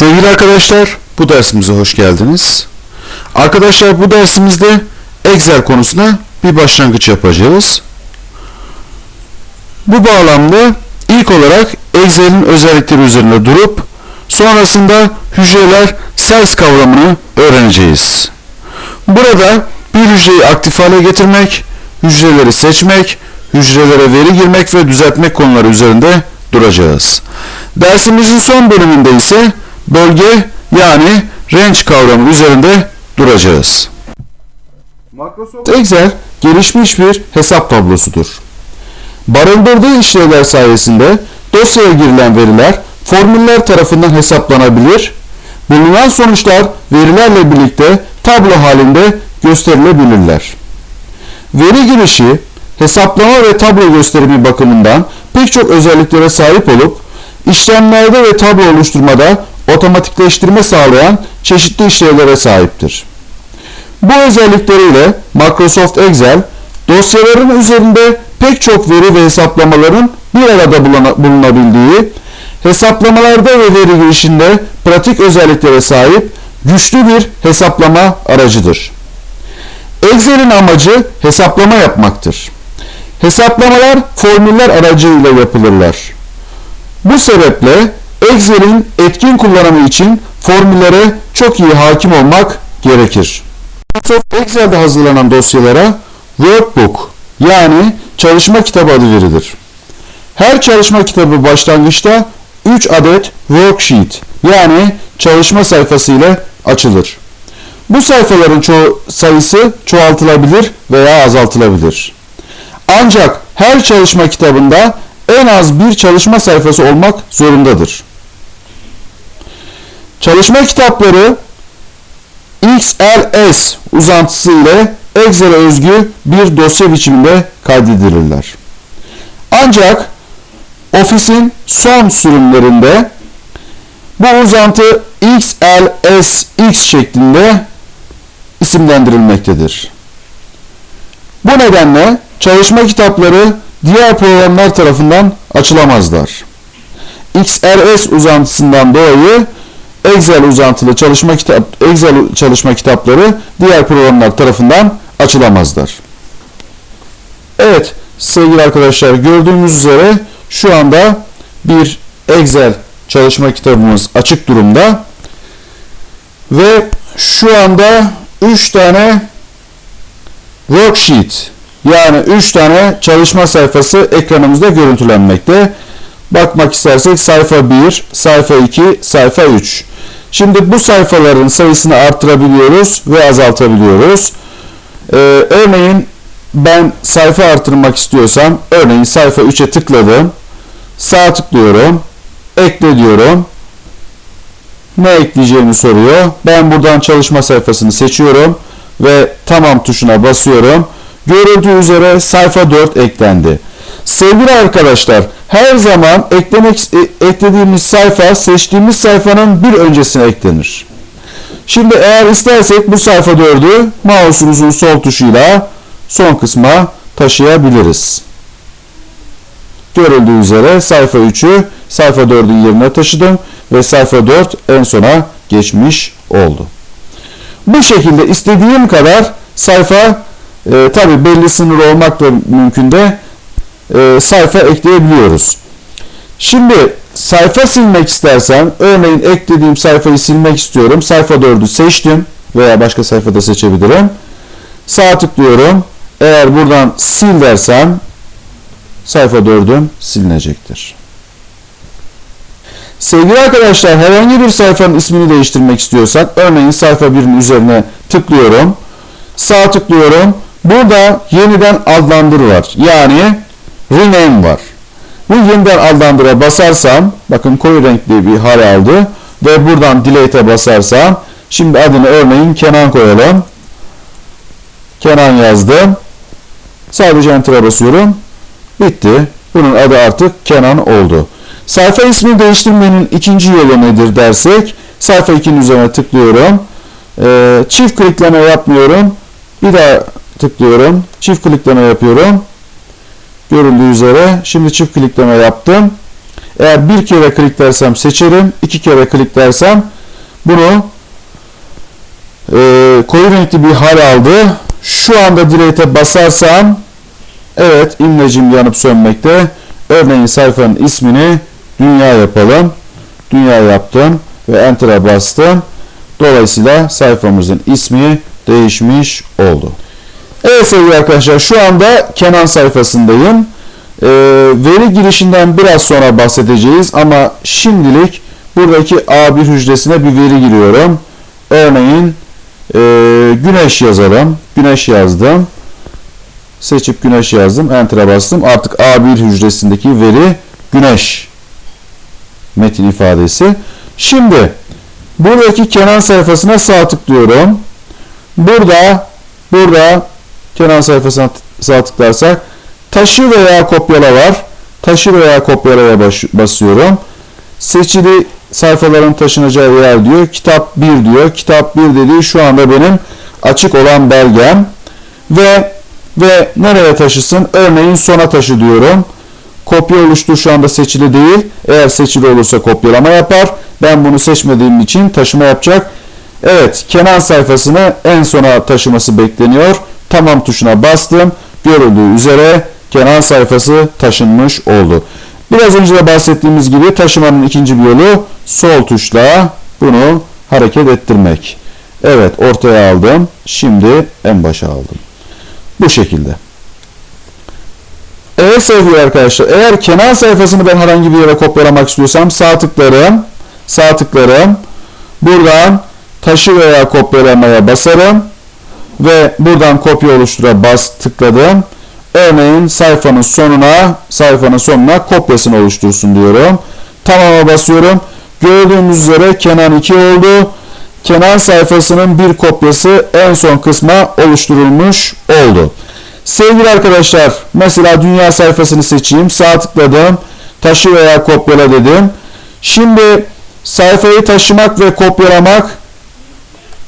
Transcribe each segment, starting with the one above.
Sevgili arkadaşlar, bu dersimize hoş geldiniz. Arkadaşlar, bu dersimizde Excel konusuna bir başlangıç yapacağız. Bu bağlamda ilk olarak Excel'in özellikleri üzerine durup sonrasında hücreler size kavramını öğreneceğiz. Burada bir hücreyi aktif hale getirmek, hücreleri seçmek, hücrelere veri girmek ve düzeltmek konuları üzerinde duracağız. Dersimizin son bölümünde ise bölge yani range kavramı üzerinde duracağız. Microsoft Excel gelişmiş bir hesap tablosudur. Barındırdığı işlevler sayesinde dosyaya girilen veriler formüller tarafından hesaplanabilir, bulunan sonuçlar verilerle birlikte tablo halinde gösterilebilirler. Veri girişi, hesaplama ve tablo gösterimi bakımından pek çok özelliklere sahip olup işlemlerde ve tablo oluşturmada otomatikleştirme sağlayan çeşitli işlevlere sahiptir. Bu özellikleriyle Microsoft Excel, dosyaların üzerinde pek çok veri ve hesaplamaların bir arada bulunabildiği, hesaplamalarda ve veri girişinde pratik özelliklere sahip güçlü bir hesaplama aracıdır. Excel'in amacı hesaplama yapmaktır. Hesaplamalar formüller aracılığıyla yapılırlar. Bu sebeple Excel'in etkin kullanımı için formüllere çok iyi hakim olmak gerekir. Microsoft Excel'de hazırlanan dosyalara workbook yani çalışma kitabı adı verilir. Her çalışma kitabı başlangıçta 3 adet worksheet yani çalışma sayfası ile açılır. Bu sayfaların sayısı çoğaltılabilir veya azaltılabilir. Ancak her çalışma kitabında en az bir çalışma sayfası olmak zorundadır. Çalışma kitapları XLS uzantısı ile Excel'e özgü bir dosya biçiminde kaydedilirler. Ancak Office'in son sürümlerinde bu uzantı XLSX şeklinde isimlendirilmektedir. Bu nedenle çalışma kitapları diğer programlar tarafından açılamazlar. XLS uzantısından dolayı Excel uzantılı çalışma kitapları diğer programlar tarafından açılamazlar. Evet sevgili arkadaşlar, gördüğünüz üzere şu anda bir Excel çalışma kitabımız açık durumda ve şu anda 3 tane worksheet yani 3 tane çalışma sayfası ekranımızda görüntülenmekte. Bakmak istersek sayfa 1, sayfa 2, sayfa 3. Şimdi bu sayfaların sayısını arttırabiliyoruz ve azaltabiliyoruz. Örneğin ben sayfa arttırmak istiyorsam örneğin sayfa 3'e tıkladım. Sağ tıklıyorum. Ekle diyorum. Ne ekleyeceğimi soruyor. Ben buradan çalışma sayfasını seçiyorum ve tamam tuşuna basıyorum. Görüldüğü üzere sayfa 4 eklendi. Sevgili arkadaşlar, her zaman eklediğimiz sayfa seçtiğimiz sayfanın bir öncesine eklenir. Şimdi eğer istersek bu sayfa 4'ü mouse'umuzun sol tuşuyla son kısma taşıyabiliriz. Görüldüğü üzere sayfa 3'ü sayfa 4'ün yerine taşıdım ve sayfa 4 en sona geçmiş oldu. Bu şekilde istediğim kadar sayfa tabi belli sınır olmakla mümkün de sayfa ekleyebiliyoruz. Şimdi sayfa silmek istersem örneğin eklediğim sayfayı silmek istiyorum. Sayfa 4'ü seçtim veya başka sayfada seçebilirim. Sağ tıklıyorum. Eğer buradan sil dersem sayfa 4'üm silinecektir. Sevgili arkadaşlar, herhangi bir sayfanın ismini değiştirmek istiyorsak örneğin sayfa 1'in üzerine tıklıyorum. Sağ tıklıyorum. Burada yeniden adlandır var. Yani rename var. Bu yeniden adlandıra basarsam bakın koyu renkli bir hal aldı ve buradan delete'e basarsam şimdi adını örneğin Kenan koyalım. Kenan yazdım. Sadece enter'a basıyorum. Bitti. Bunun adı artık Kenan oldu. Sayfa ismini değiştirmenin ikinci yolu nedir dersek sayfa 2'nin üzerine tıklıyorum. Çift klikleme yapmıyorum. Bir daha tıklıyorum. Çift klikleme yapıyorum. Görüldüğü üzere şimdi çift klikleme yaptım. Eğer bir kere kliklersem seçerim, 2 kere kliklersem bunu koyu renkli bir hal aldı. Şu anda delete'e basarsam, evet, imlecim yanıp sönmekte. Örneğin sayfanın ismini dünya yapalım. Dünya yaptım ve enter'a bastım. Dolayısıyla sayfamızın ismi değişmiş oldu. Evet sevgili arkadaşlar, şu anda Kenan sayfasındayım. Veri girişinden biraz sonra bahsedeceğiz ama şimdilik buradaki A1 hücresine bir veri giriyorum. Örneğin güneş yazalım. Güneş yazdım. Seçip güneş yazdım. Enter'a bastım. Artık A1 hücresindeki veri güneş metin ifadesi. Şimdi buradaki Kenan sayfasına sağ tıklıyorum. Burada Kenan sayfasına sağ tıklarsak taşı veya kopyala var. Taşı veya kopyalaya basıyorum. Seçili sayfaların taşınacağı yer diyor. Kitap 1 diyor. Kitap 1 dediği şu anda benim açık olan belgem. Ve nereye taşısın? Örneğin sona taşı diyorum. Kopya oluştur şu anda seçili değil. Eğer seçili olursa kopyalama yapar. Ben bunu seçmediğim için taşıma yapacak. Evet, Kenan sayfasını en sona taşıması bekleniyor. Tamam tuşuna bastım. Görüldüğü üzere Kenan sayfası taşınmış oldu. Biraz önce de bahsettiğimiz gibi taşımanın ikinci bir yolu sol tuşla bunu hareket ettirmek. Evet, ortaya aldım. Şimdi en başa aldım. Bu şekilde. Evet sevgili arkadaşlar, eğer Kenan sayfasını ben herhangi bir yere kopyalamak istiyorsam sağ tıklarım. Buradan taşı veya kopyalamaya basarım ve buradan kopya oluştura tıkladım. Örneğin sayfanın sonuna kopyasını oluştursun diyorum. Tamam'a basıyorum. Gördüğünüz üzere Kenan 2 oldu. Kenan sayfasının bir kopyası en son kısma oluşturulmuş oldu. Sevgili arkadaşlar, mesela dünya sayfasını seçeyim. Sağ tıkladım. Taşı veya kopyala dedim. Şimdi sayfayı taşımak ve kopyalamak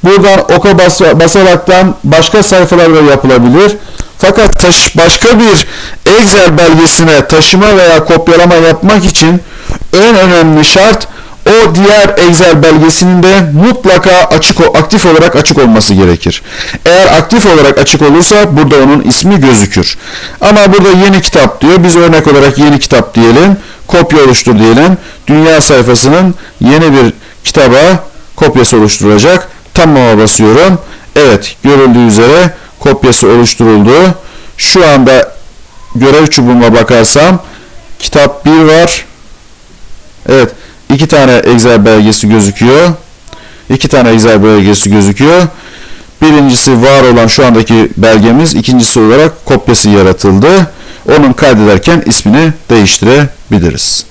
buradan oka basaraktan başka sayfalarda yapılabilir. Fakat başka bir Excel belgesine taşıma veya kopyalama yapmak için en önemli şart o diğer Excel belgesinin de mutlaka aktif olarak açık olması gerekir. Eğer aktif olarak açık olursa burada onun ismi gözükür. Ama burada yeni kitap diyor. Biz örnek olarak yeni kitap diyelim. Kopya oluştur diyelim. Dünya sayfasının yeni bir kitaba kopyası oluşturulacak. Tamam'a basıyorum. Evet, görüldüğü üzere kopyası oluşturuldu. Şu anda görev çubuğuma bakarsam kitap 1 var. Evet, 2 tane Excel belgesi gözüküyor. 2 tane Excel belgesi gözüküyor. Birincisi var olan şu andaki belgemiz, ikincisi olarak kopyası yaratıldı. Onun kaydederken ismini değiştirebiliriz.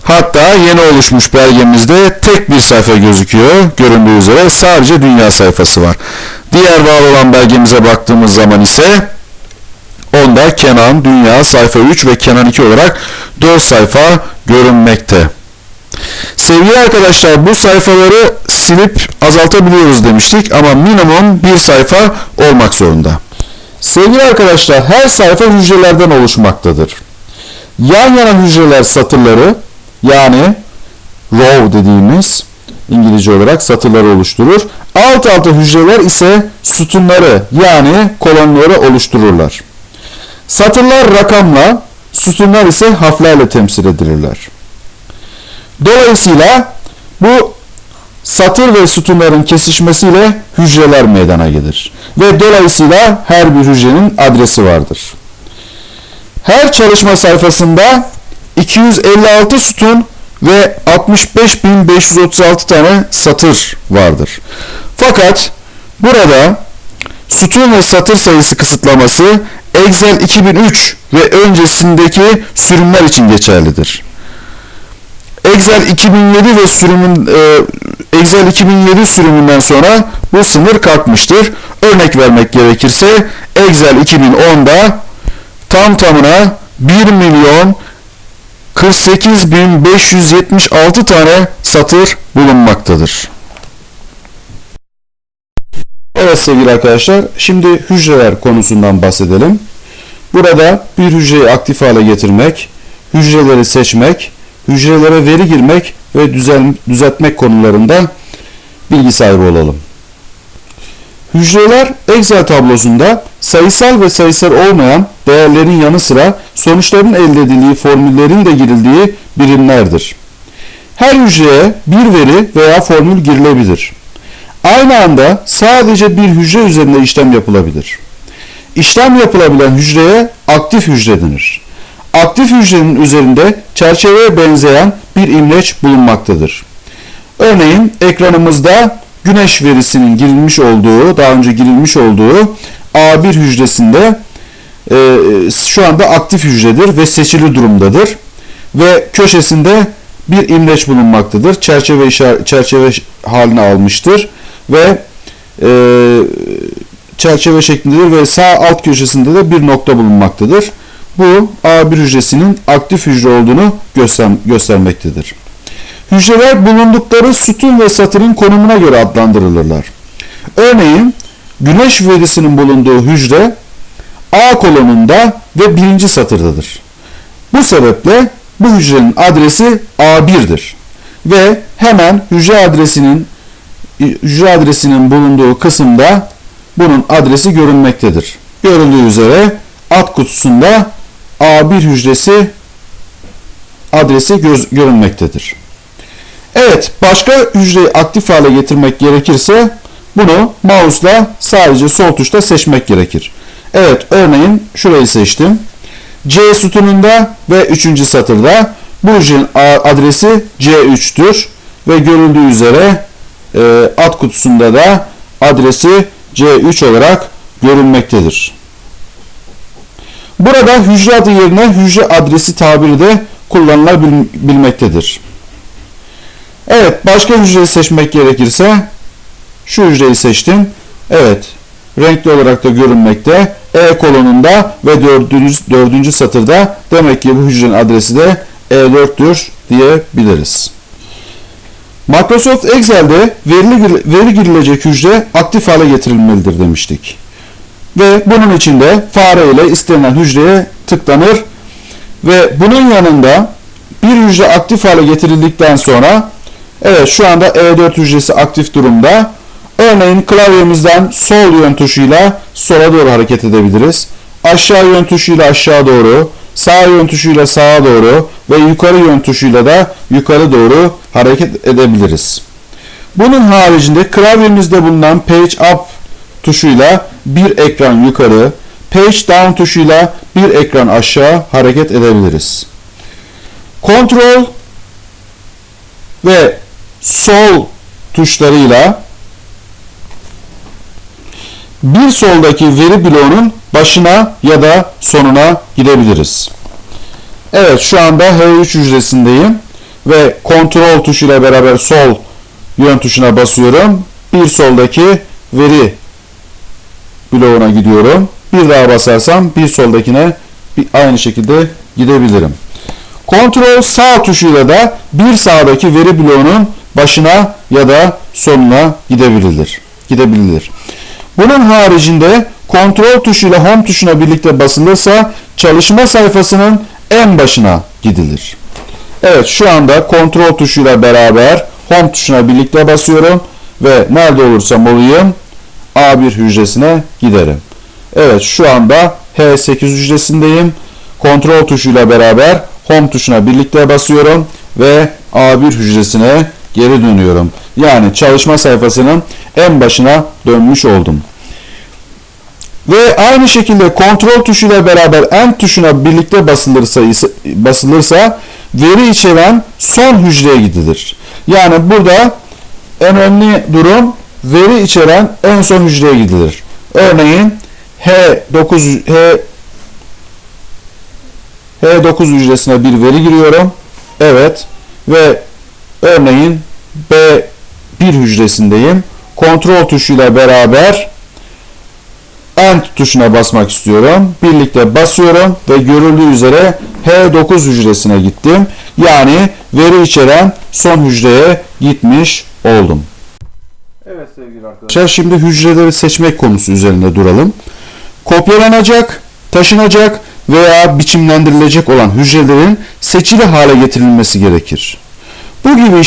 Hatta yeni oluşmuş belgemizde tek bir sayfa gözüküyor. Göründüğü üzere sadece dünya sayfası var. Diğer var olan belgemize baktığımız zaman ise onda Kenan, Dünya, sayfa 3 ve Kenan 2 olarak 4 sayfa görünmekte. Sevgili arkadaşlar, bu sayfaları silip azaltabiliyoruz demiştik ama minimum bir sayfa olmak zorunda. Sevgili arkadaşlar, her sayfa hücrelerden oluşmaktadır. Yan yana hücreler satırları, yani row dediğimiz İngilizce olarak satırları oluşturur. Alt alta hücreler ise sütunları, yani kolonları oluştururlar. Satırlar rakamla, sütunlar ise harflerle temsil edilirler. Dolayısıyla bu satır ve sütunların kesişmesiyle hücreler meydana gelir. Ve dolayısıyla her bir hücrenin adresi vardır. Her çalışma sayfasında 256 sütun ve 65.536 tane satır vardır. Fakat burada sütun ve satır sayısı kısıtlaması Excel 2003 ve öncesindeki sürümler için geçerlidir. Excel 2007 ve Excel 2007 sürümünden sonra bu sınır kalkmıştır. Örnek vermek gerekirse Excel 2010'da tamına 1.048.576 tane satır bulunmaktadır. Evet sevgili arkadaşlar, şimdi hücreler konusundan bahsedelim. Burada bir hücreyi aktif hale getirmek, hücreleri seçmek, hücrelere veri girmek ve düzeltmek konularında bilgi sahibi olalım. Hücreler Excel tablosunda sayısal ve sayısal olmayan değerlerin yanı sıra sonuçların elde edildiği formüllerin de girildiği birimlerdir. Her hücreye bir veri veya formül girilebilir. Aynı anda sadece bir hücre üzerinde işlem yapılabilir. İşlem yapılabilen hücreye aktif hücre denir. Aktif hücrenin üzerinde çerçeveye benzeyen bir imleç bulunmaktadır. Örneğin ekranımızda güneş verisinin girilmiş olduğu, daha önce girilmiş olduğu A1 hücresinde şu anda aktif hücredir ve seçili durumdadır. Ve köşesinde bir imleç bulunmaktadır. Çerçeve haline almıştır ve çerçeve şeklindedir ve sağ alt köşesinde de bir nokta bulunmaktadır. Bu A1 hücresinin aktif hücre olduğunu göstermektedir. Hücreler bulundukları sütun ve satırın konumuna göre adlandırılırlar. Örneğin güneş verisinin bulunduğu hücre A kolonunda ve birinci satırdadır. Bu sebeple bu hücrenin adresi A1'dir ve hemen hücre adresinin bulunduğu kısımda bunun adresi görünmektedir. Görüldüğü üzere alt kutusunda A1 hücresi adresi görünmektedir. Evet, başka hücreyi aktif hale getirmek gerekirse bunu mouse'la sadece sol tuşla seçmek gerekir. Evet, örneğin şurayı seçtim. C sütununda ve 3. satırda bu hücrenin adresi C3'tür ve görüldüğü üzere alt kutusunda da adresi C3 olarak görünmektedir. Burada hücre adı yerine hücre adresi tabiri de kullanılabilmektedir. Evet, başka hücreyi seçmek gerekirse şu hücreyi seçtim. Evet, renkli olarak da görünmekte. E kolonunda ve 4. satırda, demek ki bu hücrenin adresi de E4'tür diyebiliriz. Microsoft Excel'de veri girilecek hücre aktif hale getirilmelidir demiştik. Ve bunun için de fare ile istenilen hücreye tıklanır ve bunun yanında bir hücre aktif hale getirildikten sonra, evet, şu anda E4 hücresi aktif durumda. Örneğin klavyemizden sol yön tuşuyla sola doğru hareket edebiliriz. Aşağı yön tuşuyla aşağı doğru, sağ yön tuşuyla sağa doğru ve yukarı yön tuşuyla da yukarı doğru hareket edebiliriz. Bunun haricinde klavyemizde bulunan Page Up tuşuyla bir ekran yukarı, Page Down tuşuyla bir ekran aşağı hareket edebiliriz. Ctrl ve sol tuşlarıyla bir soldaki veri bloğunun başına ya da sonuna gidebiliriz. Evet, şu anda H3 hücresindeyim ve Ctrl tuşuyla beraber sol yön tuşuna basıyorum. Bir soldaki veri bloğuna gidiyorum. Bir daha basarsam bir soldakine aynı şekilde gidebilirim. Ctrl sağ tuşuyla da bir sağdaki veri bloğunun başına ya da sonuna gidebilir. Bunun haricinde Ctrl tuşuyla Home tuşuna birlikte basılırsa çalışma sayfasının en başına gidilir. Evet, şu anda Ctrl tuşuyla beraber Home tuşuna birlikte basıyorum ve nerede olursam olayım A1 hücresine giderim. Evet, şu anda H8 hücresindeyim. Ctrl tuşuyla beraber Home tuşuna birlikte basıyorum ve A1 hücresine geri dönüyorum. Yani çalışma sayfasının en başına dönmüş oldum. Ve aynı şekilde Ctrl tuşuyla beraber End tuşuna birlikte basılırsa veri içeren son hücreye gidilir. Yani burada önemli durum veri içeren en son hücreye gidilir. Örneğin H9 hücresine bir veri giriyorum. Evet. Ve örneğin B1 hücresindeyim. Ctrl tuşuyla beraber End tuşuna basmak istiyorum. Birlikte basıyorum ve görüldüğü üzere H9 hücresine gittim. Yani veri içeren son hücreye gitmiş oldum. Evet sevgili arkadaşlar. Şimdi hücreleri seçmek konusu üzerinde duralım. Kopyalanacak, taşınacak veya biçimlendirilecek olan hücrelerin seçili hale getirilmesi gerekir. Bu gibi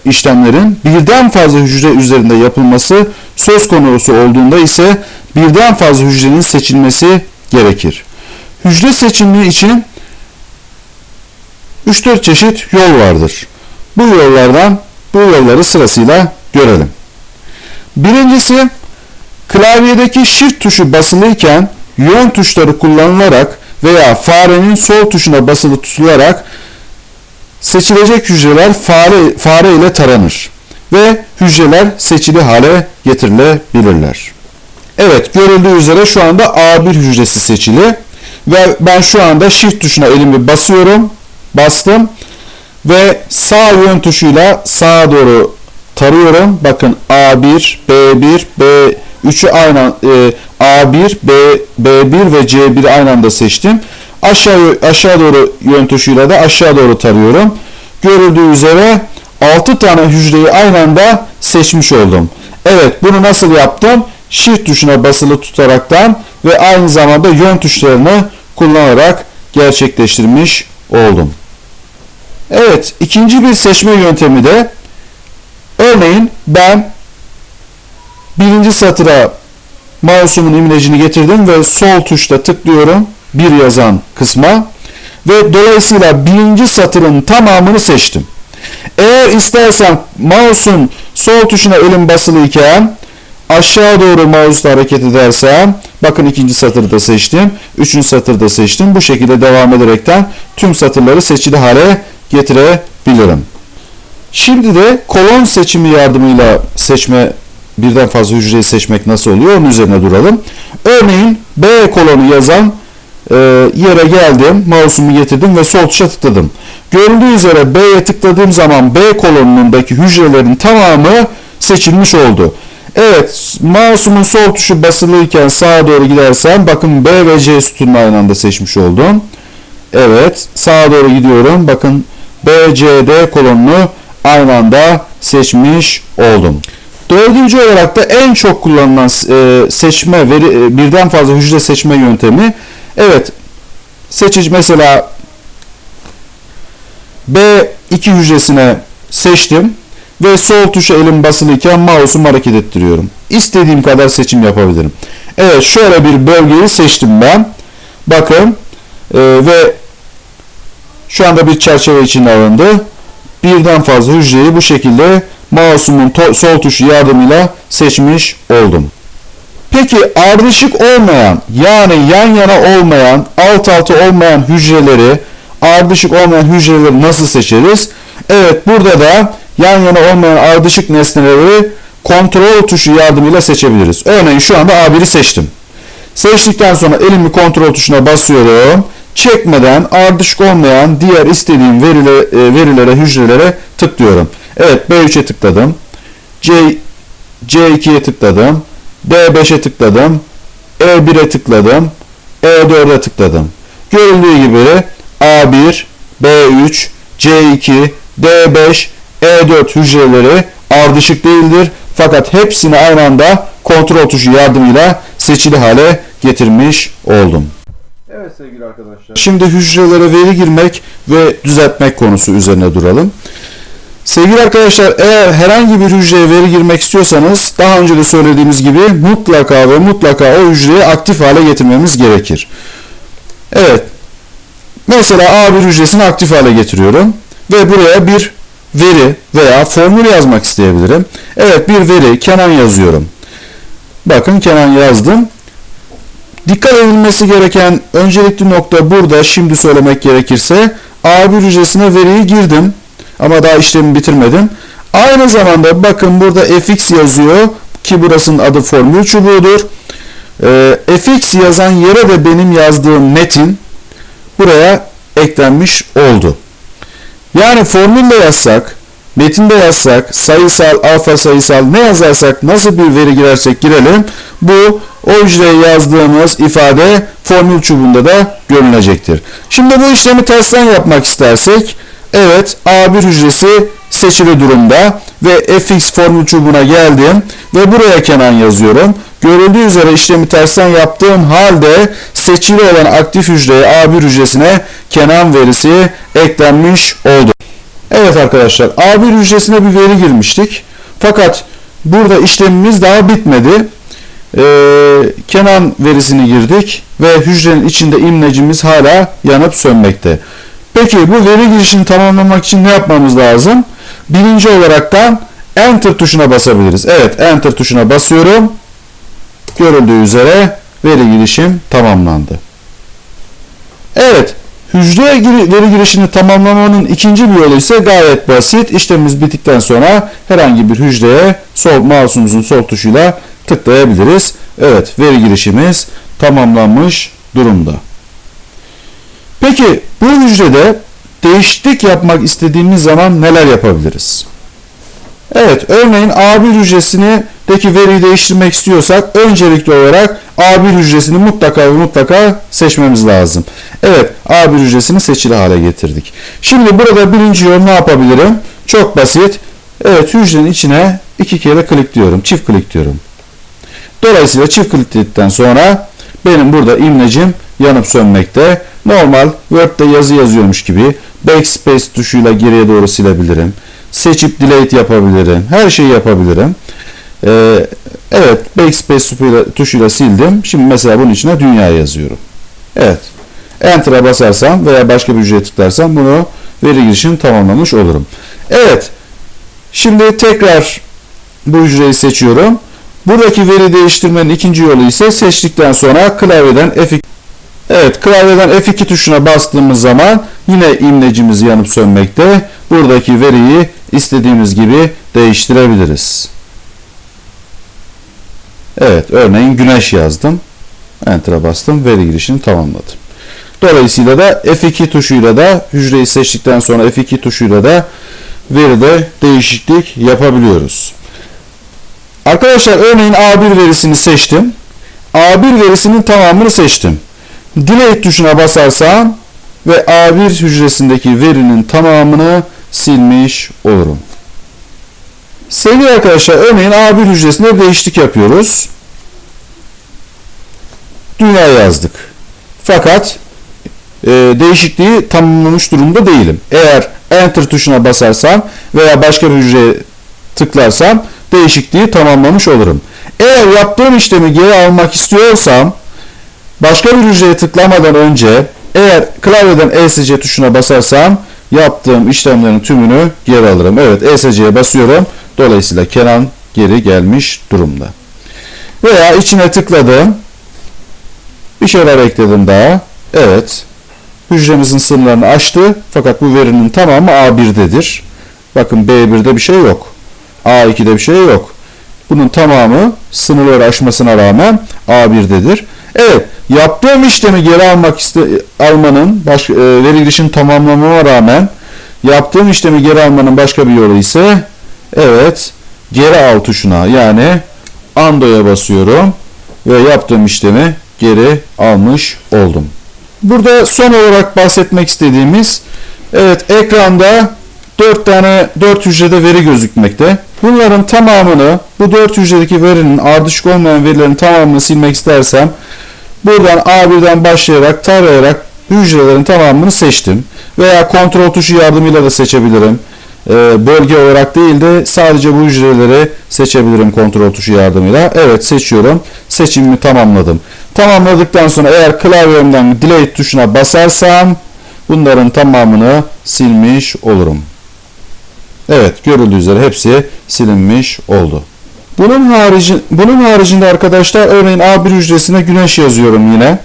işlemlerin birden fazla hücre üzerinde yapılması söz konusu olduğunda ise birden fazla hücrenin seçilmesi gerekir. Hücre seçimi için 3-4 çeşit yol vardır. Bu yolları sırasıyla görelim. Birincisi, klavyedeki Shift tuşu basılıyken yön tuşları kullanılarak veya farenin sol tuşuna basılı tutularak seçilecek hücreler fare ile taranır ve hücreler seçili hale getirilebilirler. Evet, görüldüğü üzere şu anda A1 hücresi seçili ve ben şu anda Shift tuşuna elimi bastım ve sağ yön tuşuyla sağa doğru tarıyorum. Bakın A1, B1, B3'ü aynı A1, B1 ve C1'i aynı anda seçtim. Aşağı doğru yön tuşuyla da aşağı doğru tarıyorum. Görüldüğü üzere 6 tane hücreyi aynı anda seçmiş oldum. Evet, bunu nasıl yaptım? Shift tuşuna basılı tutaraktan ve aynı zamanda yön tuşlarını kullanarak gerçekleştirmiş oldum. Evet, ikinci bir seçme yöntemi de örneğin ben birinci satıra mouse'umun imlecini getirdim ve sol tuşla tıklıyorum bir yazan kısma ve dolayısıyla birinci satırın tamamını seçtim. Eğer istersem mouse'un sol tuşuna elim basılıyken aşağı doğru mouse'la hareket edersem, bakın ikinci satırı da seçtim, üçüncü satırı da seçtim. Bu şekilde devam ederekten tüm satırları seçili hale getirebilirim. Şimdi de kolon seçimi yardımıyla birden fazla hücreyi seçmek nasıl oluyor? Onun üzerine duralım. Örneğin B kolonu yazan yere geldim, mouse'umu getirdim ve sol tuşa tıkladım. Görüldüğü üzere B'ye tıkladığım zaman B kolonundaki hücrelerin tamamı seçilmiş oldu. Evet, mouse'umun sol tuşu basılıyken sağa doğru gidersem bakın B ve C sütununu aynı anda seçmiş oldum. Evet, sağa doğru gidiyorum. Bakın B, C, D kolonunu aynı anda seçmiş oldum. Dördüncü olarak da en çok kullanılan birden fazla hücre seçme yöntemi. Evet, mesela B2 hücresine seçtim ve sol tuşa elim basılıyken mouse'umu hareket ettiriyorum. İstediğim kadar seçim yapabilirim. Evet, şöyle bir bölgeyi seçtim ben. Bakın ve şu anda bir çerçeve içine alındı. Birden fazla hücreyi bu şekilde mouse'umun sol tuşu yardımıyla seçmiş oldum. Peki ardışık olmayan, yani yan yana olmayan, alt alta olmayan hücreleri, ardışık olmayan hücreleri nasıl seçeriz? Evet, burada da yan yana olmayan ardışık nesneleri kontrol tuşu yardımıyla seçebiliriz. Örneğin şu anda A1'i seçtim. Seçtikten sonra elimi kontrol tuşuna basıyorum. Çekmeden ardışık olmayan diğer istediğim verilere, hücrelere tıklıyorum. Evet, B3'e tıkladım. C2'ye tıkladım. D5'e tıkladım. E1'e tıkladım. E4'e tıkladım. Görüldüğü gibi A1, B3, C2, D5, E4 hücreleri ardışık değildir. Fakat hepsini aynı anda kontrol tuşu yardımıyla seçili hale getirmiş oldum. Evet sevgili arkadaşlar. Şimdi hücrelere veri girmek ve düzeltmek konusu üzerine duralım. Sevgili arkadaşlar, eğer herhangi bir hücreye veri girmek istiyorsanız daha önce de söylediğimiz gibi mutlaka o hücreyi aktif hale getirmemiz gerekir. Evet. Mesela A1 hücresini aktif hale getiriyorum ve buraya bir veri veya formül yazmak isteyebilirim. Evet, bir veri Kenan yazıyorum. Bakın Kenan yazdım. Dikkat edilmesi gereken öncelikli nokta burada, şimdi söylemek gerekirse A1 hücresine veriyi girdim ama daha işlemi bitirmedim. Aynı zamanda bakın burada fx yazıyor ki burasının adı formül çubuğudur. Fx yazan yere de benim yazdığım metin buraya eklenmiş oldu. Yani formülle yazsak, metinde yazsak, sayısal, alfa sayısal ne yazarsak, nasıl bir veri girersek girelim, bu o hücreye yazdığımız ifade formül çubuğunda da görünecektir. Şimdi bu işlemi tersten yapmak istersek, evet, A1 hücresi seçili durumda ve fx formül çubuğuna geldim ve buraya Kenan yazıyorum. Görüldüğü üzere işlemi tersten yaptığım halde seçili olan aktif hücreye A1 hücresine Kenan verisi eklenmiş oldu. Evet arkadaşlar, A1 hücresine bir veri girmiştik. Fakat burada işlemimiz daha bitmedi. Kenan verisini girdik ve hücrenin içinde imlecimiz hala yanıp sönmekte. Peki bu veri girişini tamamlamak için ne yapmamız lazım? Birinci olaraktan Enter tuşuna basabiliriz. Evet, Enter tuşuna basıyorum. Görüldüğü üzere veri girişim tamamlandı. Evet, hücreye veri girişini tamamlamanın ikinci bir yolu ise gayet basit. İşlemimiz bittikten sonra herhangi bir hücreye mouse'umuzun sol tuşuyla tıklayabiliriz. Evet, veri girişimiz tamamlanmış durumda. Peki bu hücrede değişiklik yapmak istediğimiz zaman neler yapabiliriz? Evet, örneğin A1 hücresindeki veriyi değiştirmek istiyorsak öncelikli olarak A1 hücresini mutlaka ve mutlaka seçmemiz lazım. Evet, A1 hücresini seçili hale getirdik. Şimdi burada birinci yol ne yapabilirim? Çok basit. Evet, hücrenin içine iki kere klikliyorum, çift klikliyorum. Dolayısıyla çift klikledikten sonra benim burada imlecim yanıp sönmekte. Normal Word'de yazı yazıyormuş gibi Backspace tuşuyla geriye doğru silebilirim. Seçip delete yapabilirim. Her şeyi yapabilirim. Evet, Backspace tuşuyla sildim. Şimdi mesela bunun içine dünya yazıyorum. Evet. Enter'a basarsam veya başka bir hücreye tıklarsam bunu veri girişini tamamlamış olurum. Evet. Şimdi tekrar bu hücreyi seçiyorum. Buradaki veri değiştirmenin ikinci yolu ise seçtikten sonra klavyeden F2. Evet, klavyeden F2 tuşuna bastığımız zaman yine imlecimiz yanıp sönmekte. Buradaki veriyi istediğimiz gibi değiştirebiliriz. Evet, örneğin güneş yazdım. Enter'a bastım, veri girişini tamamladım. Dolayısıyla da F2 tuşuyla da hücreyi seçtikten sonra F2 tuşuyla da veride değişiklik yapabiliyoruz. Arkadaşlar, örneğin A1 verisini seçtim. A1 verisinin tamamını seçtim. Delete tuşuna basarsam ve A1 hücresindeki verinin tamamını silmiş olurum. Sevgili arkadaşlar, örneğin A1 hücresinde değişiklik yapıyoruz. Dünya yazdık. Fakat değişikliği tamamlamış durumda değilim. Eğer Enter tuşuna basarsam veya başka bir hücreye tıklarsam değişikliği tamamlamış olurum. Eğer yaptığım işlemi geri almak istiyorsam başka bir hücreye tıklamadan önce eğer klavyeden ESC tuşuna basarsam yaptığım işlemlerin tümünü geri alırım. Evet, ESC'ye basıyorum. Dolayısıyla Kenan geri gelmiş durumda. Veya içine tıkladım. Bir şeyler ekledim daha. Evet. Hücremizin sınırlarını aştı. Fakat bu verinin tamamı A1'dedir. Bakın B1'de bir şey yok. A2'de bir şey yok. Bunun tamamı sınırları aşmasına rağmen A1'dedir. Evet, yaptığım işlemi geri almanın veri girişini tamamlamama rağmen yaptığım işlemi geri almanın başka bir yolu ise evet, geri al tuşuna yani Undo'ya basıyorum ve yaptığım işlemi geri almış oldum. Burada son olarak bahsetmek istediğimiz, evet, ekranda 4 hücrede veri gözükmekte. Bunların tamamını, bu 4 hücredeki verinin ardışık olmayan verilerin tamamını silmek istersem buradan A1'den başlayarak tarayarak hücrelerin tamamını seçtim. Veya kontrol tuşu yardımıyla da seçebilirim. Bölge olarak değil de sadece bu hücreleri seçebilirim kontrol tuşu yardımıyla. Evet, seçiyorum. Seçimimi tamamladım. Tamamladıktan sonra eğer klavyemden delete tuşuna basarsam bunların tamamını silmiş olurum. Evet, görüldüğü üzere hepsi silinmiş oldu. Bunun haricinde arkadaşlar, örneğin A1 hücresine güneş yazıyorum yine.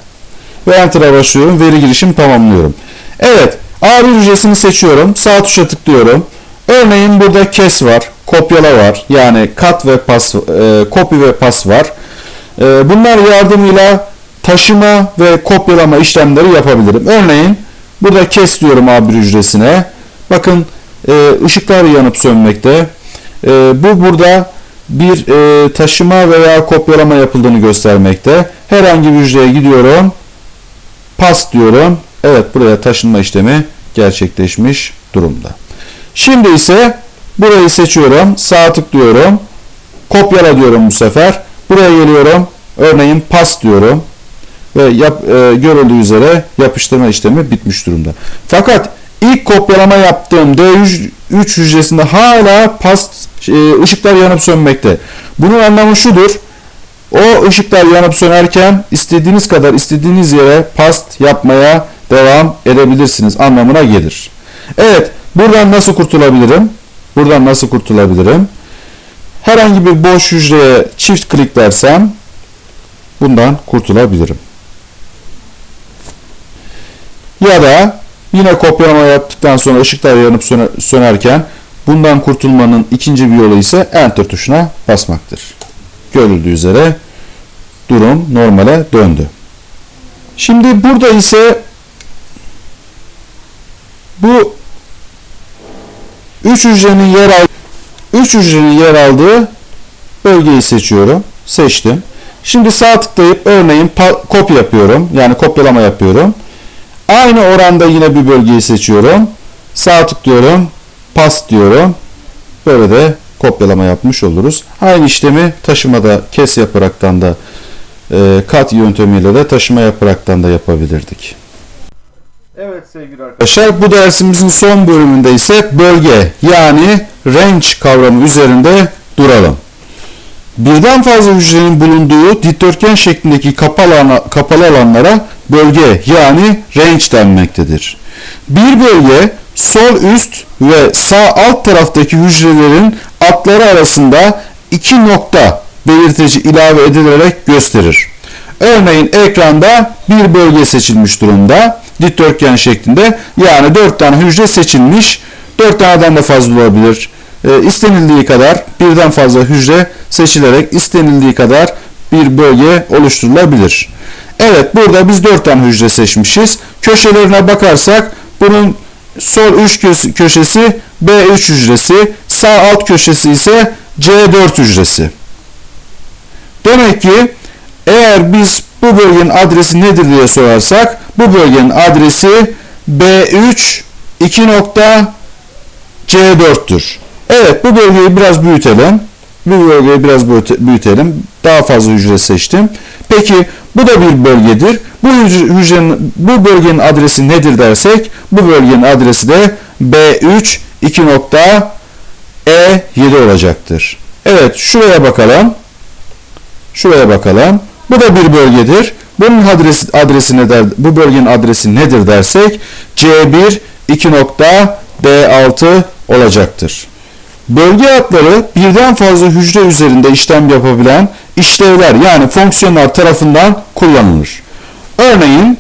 Ve Enter'a basıyorum. Veri girişim tamamlıyorum. Evet, A1 hücresini seçiyorum. Sağ tuşa tıklıyorum. Örneğin burada kes var. Kopyala var. Yani cut ve pas, copy ve pas var. Bunlar yardımıyla taşıma ve kopyalama işlemleri yapabilirim. Örneğin burada kes diyorum A1 hücresine. Bakın ışıklar yanıp sönmekte. Bu burada bir taşıma veya kopyalama yapıldığını göstermekte. Herhangi bir hücreye gidiyorum. Pas diyorum. Evet, buraya taşınma işlemi gerçekleşmiş durumda. Şimdi ise Burayı seçiyorum. Sağ tıklıyorum. Kopyala diyorum bu sefer. Buraya geliyorum. Örneğin pas diyorum. Ve görüldüğü üzere yapıştırma işlemi bitmiş durumda. Fakat ilk kopyalama yaptığım D3 hücresinde hala ışıklar yanıp sönmekte. Bunun anlamı şudur. O ışıklar yanıp sönerken istediğiniz kadar istediğiniz yere past yapmaya devam edebilirsiniz anlamına gelir. Evet, buradan nasıl kurtulabilirim? Buradan nasıl kurtulabilirim? Herhangi bir boş hücreye çift kliklersem bundan kurtulabilirim. Ya da yine kopyalama yaptıktan sonra ışıklar yanıp sönerken bundan kurtulmanın ikinci bir yolu ise Enter tuşuna basmaktır. Görüldüğü üzere durum normale döndü. Şimdi burada ise bu 3 hücrenin yer aldığı bölgeyi seçiyorum. Seçtim. Şimdi sağ tıklayıp örneğin kopya yapıyorum. Yani kopyalama yapıyorum. Aynı oranda yine bir bölgeyi seçiyorum. Sağ tıklıyorum. Pas diyorum. Böyle de kopyalama yapmış oluruz. Aynı işlemi taşımada kes yaparaktan da kat yöntemiyle de taşıma yaparaktan da yapabilirdik. Evet sevgili arkadaşlar. Arkadaşlar bu dersimizin son bölümünde ise bölge yani range kavramı üzerinde duralım. Birden fazla hücrenin bulunduğu dikdörtgen şeklindeki kapalı alanlara bölge yani range denmektedir. Bir bölge sol üst ve sağ alt taraftaki hücrelerin adları arasında iki nokta belirtici ilave edilerek gösterir. Örneğin ekranda bir bölge seçilmiş durumda. Dikdörtgen şeklinde. Yani 4 tane hücre seçilmiş. 4 taneden de fazla olabilir. İstenildiği kadar birden fazla hücre seçilerek istenildiği kadar bir bölge oluşturulabilir. Evet, burada biz 4 tane hücre seçmişiz. Köşelerine bakarsak bunun sol üst köşesi B3 hücresi, sağ alt köşesi ise C4 hücresi. Demek ki eğer biz bu bölgenin adresi nedir diye sorarsak bu bölgenin adresi B3 2.C4'tür. Evet, bu bölgeyi biraz büyütelim. Bu bölgeyi biraz büyütelim. Daha fazla hücre seçtim. Peki bu da bir bölgedir. Bu bölgenin adresi nedir dersek bu bölgenin adresi de B3 2.E7 olacaktır. Evet, şuraya bakalım. Şuraya bakalım. Bu da bir bölgedir. Bunun adresi nedir? Bu bölgenin adresi nedir dersek C1 2.D6 olacaktır. Bölge adları birden fazla hücre üzerinde işlem yapabilen işlevler yani fonksiyonlar tarafından kullanılır. Örneğin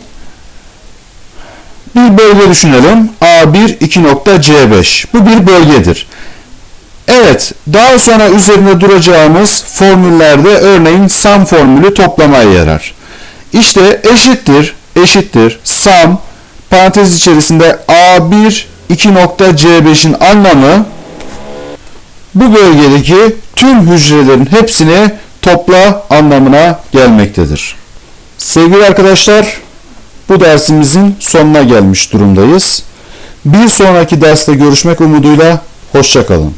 bir bölge düşünelim. A1 2.C5. Bu bir bölgedir. Evet, daha sonra üzerinde duracağımız formüllerde örneğin sum formülü toplamaya yarar. İşte eşittir sum parantez içerisinde A1 2.C5'in anlamı bu bölgedeki tüm hücrelerin hepsini topla anlamına gelmektedir. Sevgili arkadaşlar, bu dersimizin sonuna gelmiş durumdayız. Bir sonraki derste görüşmek umuduyla hoşça kalın.